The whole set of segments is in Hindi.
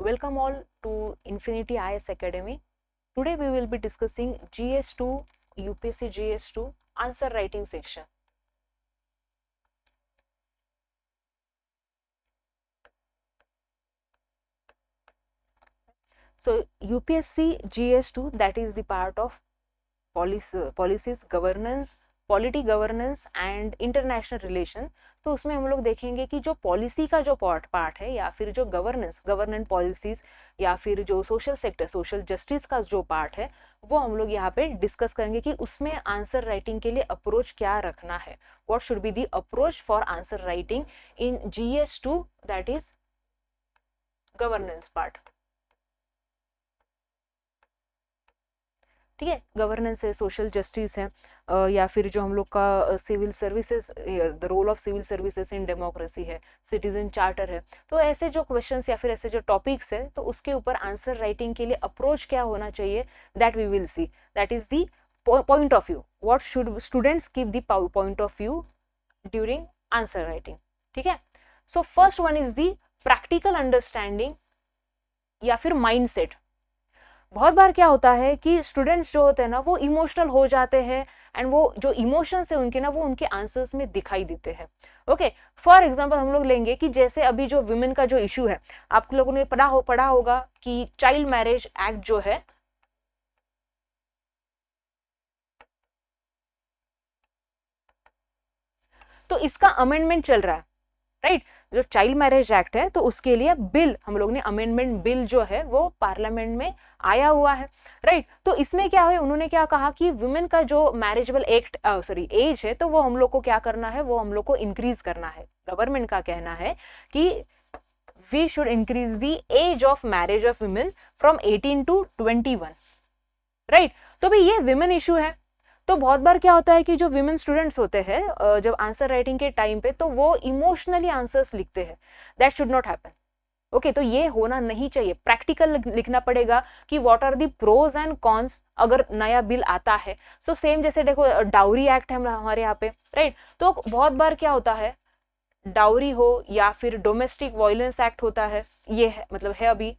Welcome all to Infinity IS Academy. Today we will be discussing GS2, UPSC GS2 answer writing section. So UPSC GS2, that is the part of policies governance, polity governance and international relation. तो उसमें हम लोग देखेंगे कि जो पॉलिसी का जो पार्ट है या फिर जो गवर्नेंस पॉलिसीज या फिर जो सोशल सेक्टर सोशल जस्टिस का जो पार्ट है वो हम लोग यहाँ पे डिस्कस करेंगे कि उसमें आंसर राइटिंग के लिए अप्रोच क्या रखना है. What should be the approach for answer writing in GS2, that is governance part. ठीक है, गवर्नेंस है, सोशल जस्टिस है, या फिर जो हम लोग का civil services, the role of civil services in democracy है, सिटीजन चार्टर है. तो ऐसे जो क्वेश्चंस या फिर ऐसे जो टॉपिक्स है तो उसके ऊपर आंसर राइटिंग के लिए अप्रोच क्या होना चाहिए, that we will see. That is the point of view. What should students keep the point of view during answer writing. ठीक है, so first one is the practical understanding या फिर माइंडसेट. बहुत बार क्या होता है कि स्टूडेंट्स जो होते हैं ना वो इमोशनल हो जाते हैं एंड वो जो इमोशंस है उनके ना वो उनके आंसर्स में दिखाई देते हैं. ओके, फॉर एग्जांपल हम लोग लेंगे कि जैसे अभी जो विमेन का जो इशू है, आप लोगों ने पढ़ा होगा कि चाइल्ड मैरिज एक्ट जो है तो इसका अमेंडमेंट चल रहा है, राइट. जो चाइल्ड मैरिज एक्ट है तो उसके लिए बिल हम लोग ने अमेंडमेंट बिल जो है वो पार्लियामेंट में आया हुआ है, राइट. तो इसमें क्या है, उन्होंने क्या कहा कि वुमेन का जो मैरिजेबल एज है तो वो हम लोग को क्या करना है, वो हम लोग को इंक्रीज करना है. गवर्नमेंट का कहना है कि we should increase the age of marriage of women from 18 to 21, right. तो भाई ये विमेन इशू है. तो बहुत बार क्या होता है कि जो विमेन स्टूडेंट्स होते हैं जब आंसर राइटिंग के टाइम पे तो वो इमोशनली आंसर्स लिखते हैं. That should not happen. Okay, तो ये होना नहीं चाहिए. प्रैक्टिकल लिखना पड़ेगा कि what are the pros and cons अगर नया बिल आता है. सो सेम जैसे देखो डाउरी एक्ट है हमारे यहाँ पे, राइट. तो बहुत बार क्या होता है, डाउरी हो या फिर डोमेस्टिक वायलेंस एक्ट होता है, ये है मतलब है अभी.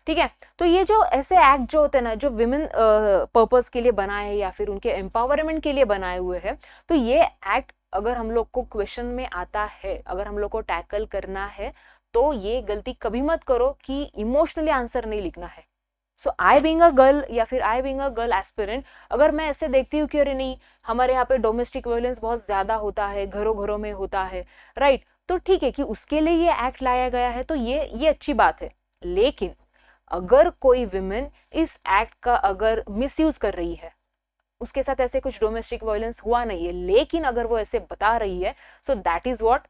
ठीक है, तो ये जो ऐसे एक्ट जो होते हैं ना जो विमेन पर्पस के लिए बनाए हैं या फिर उनके एम्पावरमेंट के लिए बनाए हुए हैं, तो ये एक्ट अगर हम लोग को क्वेश्चन में आता है, अगर हम लोग को टैकल करना है तो ये गलती कभी मत करो कि इमोशनली आंसर नहीं लिखना है. सो आई बीइंग अ गर्ल या फिर I being a girl aspirant, अगर मैं ऐसे देखती हूँ कि अरे नहीं हमारे यहाँ पे डोमेस्टिक वायलेंस बहुत ज्यादा होता है, घरों घरों में होता है, राइट. तो ठीक है कि उसके लिए ये एक्ट लाया गया है तो ये अच्छी बात है. लेकिन अगर कोई विमेन इस एक्ट का अगर मिसयूज कर रही है, उसके साथ ऐसे कुछ डोमेस्टिक वायलेंस हुआ नहीं है लेकिन अगर वो ऐसे बता रही है, so that is what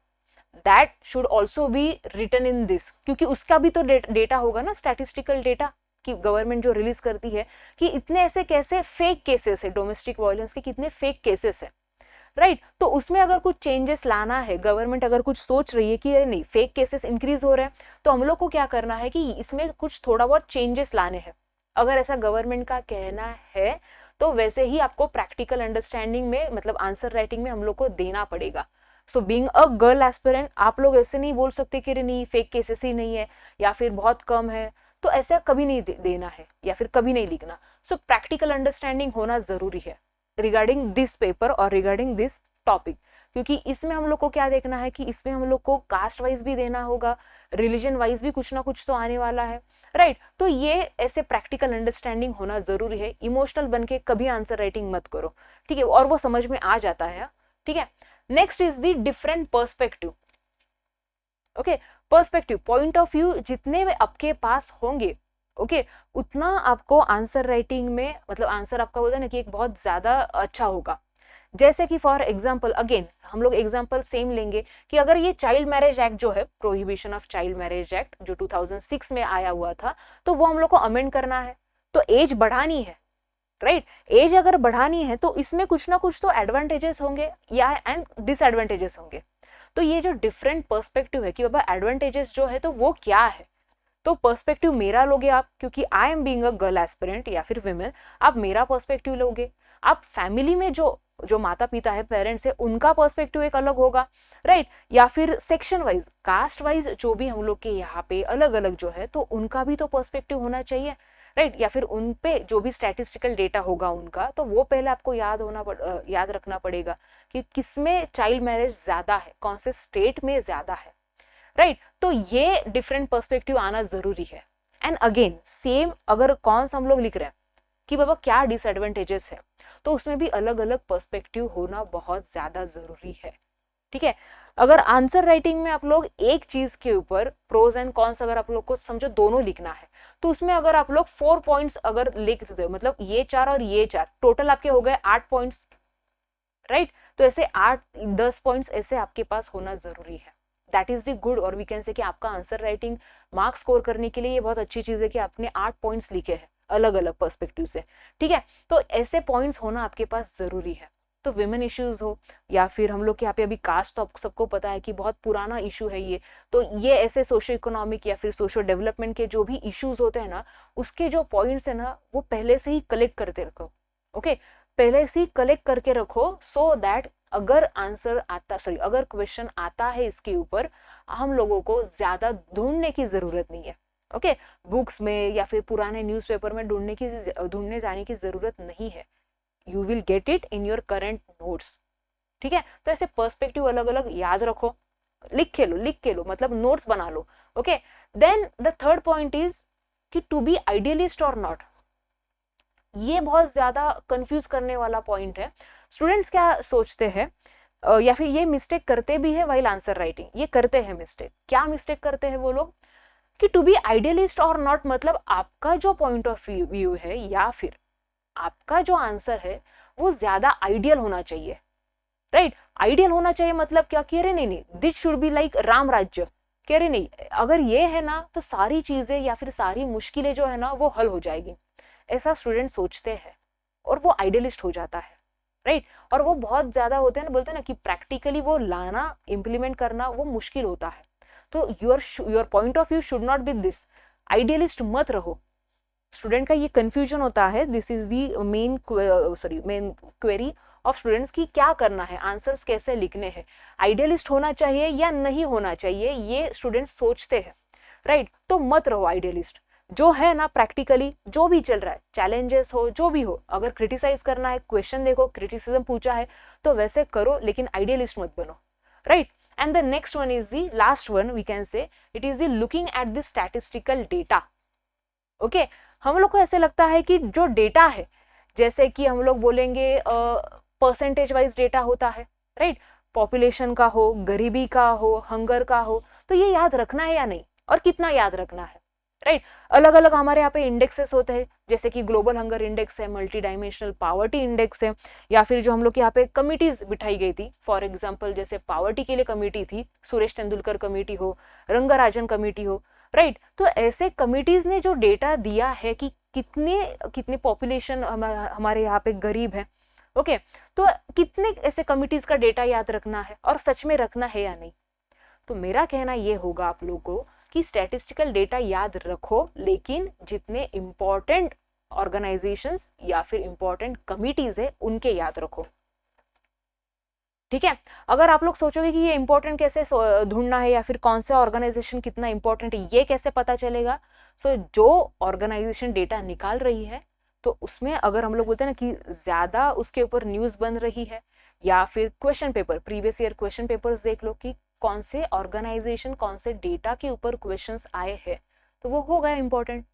that should also be written in this. क्योंकि उसका भी तो डेटा होगा ना, स्टैटिस्टिकल डेटा कि गवर्नमेंट जो रिलीज करती है कि इतने ऐसे कैसे फेक केसेस है, डोमेस्टिक वायलेंस के कितने फेक केसेस है, राइट. तो उसमें अगर कुछ चेंजेस लाना है, गवर्नमेंट अगर कुछ सोच रही है कि नहीं फेक केसेस इंक्रीज हो रहे हैं, तो हम लोग को क्या करना है कि इसमें कुछ थोड़ा बहुत चेंजेस लाने हैं. अगर ऐसा गवर्नमेंट का कहना है तो वैसे ही आपको प्रैक्टिकल अंडरस्टैंडिंग में मतलब आंसर राइटिंग में हम लोग को देना पड़ेगा. So being a girl aspirant आप लोग ऐसे नहीं बोल सकते कि नहीं फेक केसेस ही नहीं है या फिर बहुत कम है, तो ऐसा कभी नहीं देना है या फिर कभी नहीं लिखना. सो प्रैक्टिकल अंडरस्टैंडिंग होना जरूरी है रिगार्डिंग दिस पेपर और रिगार्डिंग दिस टॉपिक. क्योंकि इसमें हम लोग को क्या देखना है कि इसमें हम लोग को कास्ट वाइज भी देना होगा, रिलीजन वाइज भी कुछ ना कुछ तो आने वाला है, राइट. तो ये ऐसे प्रैक्टिकल अंडरस्टैंडिंग होना जरूरी है. इमोशनल बन के कभी आंसर राइटिंग मत करो, ठीक है, और वो समझ में आ जाता है. ठीक है, next is the different perspective. Okay, perspective point of view जितने में आपके पास होंगे, ओके, उतना आपको आंसर राइटिंग में मतलब आंसर आपका बोलते हैं ना कि एक बहुत ज्यादा अच्छा होगा. जैसे कि फॉर एग्जाम्पल अगेन हम लोग एग्जाम्पल सेम लेंगे कि अगर ये चाइल्ड मैरिज एक्ट जो है, prohibition of child marriage act जो 2006 में आया हुआ था, तो वो हम लोग को अमेंड करना है तो एज बढ़ानी है, राइट. एज अगर बढ़ानी है तो इसमें कुछ ना कुछ तो एडवांटेजेस होंगे या एंड डिसएडवांटेजेस होंगे. तो ये जो डिफरेंट पर्सपेक्टिव है कि बाबा एडवांटेजेस जो है तो वो क्या है, तो पर्सपेक्टिव मेरा लोगे आप, क्योंकि I am being a girl aspirant या फिर विमेन, आप मेरा पर्सपेक्टिव लोगे. आप फैमिली में जो जो माता पिता है, पेरेंट्स है, उनका पर्सपेक्टिव एक अलग होगा, राइट, या फिर सेक्शन वाइज, कास्ट वाइज जो भी हम लोग के यहाँ पे अलग अलग जो है, तो उनका भी तो पर्सपेक्टिव होना चाहिए, राइट, या फिर उन पे जो भी स्टैटिस्टिकल डेटा होगा उनका, तो वो पहले आपको याद रखना पड़ेगा कि किसमें चाइल्ड मैरिज ज्यादा है, कौन से स्टेट में ज्यादा है, राइट। तो ये डिफरेंट पर्सपेक्टिव आना जरूरी है। एंड अगेन सेम, अगर कौन सा हम लोग लिख रहे हैं कि बाबा क्या डिसएडवांटेजेस है, तो उसमें भी अलग अलग पर्सपेक्टिव होना बहुत ज्यादा जरूरी है, ठीक है। अगर आंसर राइटिंग में आप लोग एक चीज के ऊपर प्रोज एंड कॉन्स अगर आप लोग को समझो दोनों लिखना है, तो उसमें अगर आप लोग 4 पॉइंट्स अगर लिख देते हो, मतलब ये 4 और ये 4, टोटल आपके हो गए 8 पॉइंट्स, राइट। तो ऐसे 8-10 पॉइंट्स ऐसे आपके पास होना जरूरी है। दैट इज द गुड, और वी कैन से कि आपका आंसर राइटिंग मार्क्स स्कोर करने के लिए ये बहुत अच्छी चीज है कि आपने 8 पॉइंट्स लिखे हैं अलग अलग पर्सपेक्टिव से, ठीक है। तो ऐसे पॉइंट्स होना आपके पास जरूरी है। तो विमेन इश्यूज हो या फिर हम लोग के यहाँ पे अभी कास्ट, तो सबको पता है कि बहुत पुराना इशू है ये, तो ये ऐसे सोशो इकोनॉमिक या फिर सोशो डेवलपमेंट के जो भी इश्यूज होते हैं ना, उसके जो पॉइंट्स है ना, वो पहले से ही कलेक्ट करते रखो, ओके, पहले से ही कलेक्ट करके रखो, सो दैट अगर अगर क्वेश्चन आता है इसके ऊपर, हम लोगों को ज्यादा ढूंढने की जरूरत नहीं है, ओके, बुक्स में या फिर पुराने न्यूज़पेपर में ढूंढने जाने की जरूरत नहीं है। You will get it in your current notes, ठीक है। तो ऐसे पर्सपेक्टिव अलग अलग याद रखो, लिख के लो, मतलब नोट्स बना लो, okay. Then the third point is कि टू बी आइडियलिस्ट और नॉट। ये बहुत ज्यादा कंफ्यूज करने वाला पॉइंट है। स्टूडेंट्स क्या सोचते हैं, या फिर ये मिस्टेक करते भी है वाइल आंसर राइटिंग, ये करते हैं मिस्टेक, क्या मिस्टेक करते हैं वो लोग, कि टू बी आइडियलिस्ट और नॉट, मतलब आपका जो पॉइंट ऑफ व्यू है या फिर आपका जो आंसर है वो ज्यादा आइडियल होना चाहिए, राइट। आइडियल होना चाहिए मतलब क्या, कह रहे नहीं, this should be like Ram राज्य, कह रहे नहीं, अगर ये है ना तो सारी चीजें या फिर सारी मुश्किलें जो है ना वो हल हो जाएगी, ऐसा स्टूडेंट सोचते हैं और वो आइडियलिस्ट हो जाता है, राइट। और वो बहुत ज्यादा होते हैं ना, बोलते हैं ना कि प्रैक्टिकली वो लाना, इम्प्लीमेंट करना वो मुश्किल होता है। तो your point of view should not be this, idealist मत रहो। स्टूडेंट का ये कंफ्यूजन होता है, this is the main query of students की क्या करना है, आंसर्स कैसे लिखने हैं, आइडियलिस्ट होना चाहिए या नहीं होना चाहिए, ये स्टूडेंट्स सोचते हैं, राइट। तो मत रहो आइडियलिस्ट, जो है ना प्रैक्टिकली जो भी चल रहा है, चैलेंजेस हो जो भी हो, अगर क्रिटिसाइज करना है, क्वेश्चन देखो, क्रिटिसिज्म पूछा है तो वैसे करो, लेकिन आइडियलिस्ट मत बनो, right. And the next one is the last one, we can say it is the looking at the statistical data, okay. हम लोग को ऐसे लगता है कि जो डेटा है, जैसे कि हम लोग बोलेंगे परसेंटेज वाइज डेटा होता है, राइट, पॉपुलेशन का हो, गरीबी का हो, हंगर का हो, तो ये याद रखना है या नहीं, और कितना याद रखना है, राइट। अलग अलग हमारे यहाँ पे इंडेक्सेस होते हैं, जैसे कि ग्लोबल हंगर इंडेक्स है, मल्टी डायमेंशनल पावर्टी इंडेक्स है, या फिर जो हम लोग के यहाँ पे कमिटीज बिठाई गई थी, फॉर एग्जांपल जैसे पावर्टी के लिए कमिटी थी, सुरेश तेंदुलकर कमेटी हो, रंगराजन कमेटी हो, राइट। तो ऐसे कमिटीज ने जो डेटा दिया है कि कितने पॉपुलेशन हमारे यहाँ पे गरीब है, ओके, तो कितने ऐसे कमिटीज का डेटा याद रखना है और सच में रखना है या नहीं। तो मेरा कहना ये होगा आप लोगों को कि स्टैटिस्टिकल डेटा याद रखो, लेकिन जितने इंपॉर्टेंट ऑर्गेनाइजेशंस या फिर इंपॉर्टेंट कमिटीज है उनके याद रखो, ठीक है। अगर आप लोग सोचोगे कि ये इंपॉर्टेंट कैसे ढूंढना है या फिर कौन सा ऑर्गेनाइजेशन कितना इंपॉर्टेंट है ये कैसे पता चलेगा, सो जो ऑर्गेनाइजेशन डेटा निकाल रही है, तो उसमें अगर हम लोग बोलते हैं ना कि ज्यादा उसके ऊपर न्यूज बन रही है, या फिर question paper, previous year question papers देख लो कि कौन से ऑर्गेनाइजेशन कौन से डेटा के ऊपर क्वेश्चंस आए हैं, तो वो हो गया इंपॉर्टेंट,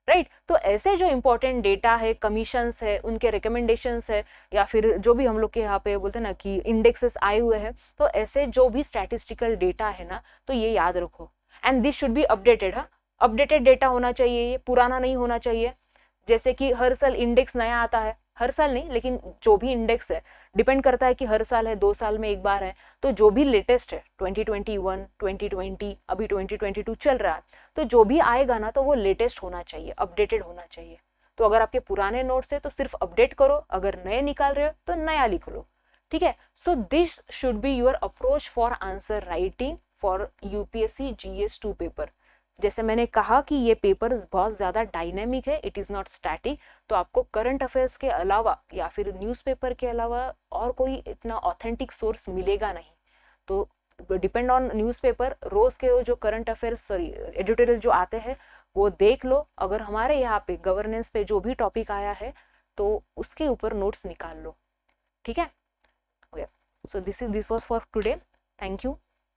राइट। तो ऐसे जो इंपॉर्टेंट डेटा है, कमीशंस है, उनके रिकमेंडेशंस है, या फिर जो भी हम लोग के यहाँ पे बोलते हैं ना कि इंडेक्सेस आए हुए हैं, तो ऐसे जो भी स्टैटिस्टिकल डेटा है ना, तो ये याद रखो। And this should be updated, हाँ, अपडेटेड डेटा होना चाहिए, ये पुराना नहीं होना चाहिए। जैसे कि हर साल इंडेक्स नया आता है, हर साल नहीं लेकिन जो भी इंडेक्स है, डिपेंड करता है कि हर साल है, 2 साल में एक बार है, तो जो भी लेटेस्ट है 2021, 2020, अभी 2022 चल रहा है, तो जो भी आएगा ना तो वो लेटेस्ट होना चाहिए, अपडेटेड होना चाहिए। तो अगर आपके पुराने नोट्स है तो सिर्फ अपडेट करो, अगर नए निकाल रहे हो तो नया लिख लो, ठीक है। So this should be your approach for answer writing for UPSC GS2 paper, जैसे मैंने कहा कि ये पेपर बहुत ज़्यादा डायनेमिक है, इट इज़ नॉट स्टैटिक, तो आपको करंट अफेयर्स के अलावा या फिर न्यूज़पेपर के अलावा और कोई इतना ऑथेंटिक सोर्स मिलेगा नहीं। तो डिपेंड ऑन न्यूज़पेपर, रोज़ के जो करंट अफेयर्स सॉरी एडिटोरियल जो आते हैं वो देख लो। अगर हमारे यहाँ पे गवर्नेंस पे जो भी टॉपिक आया है तो उसके ऊपर नोट्स निकाल लो, ठीक है। So this was for today, thank you.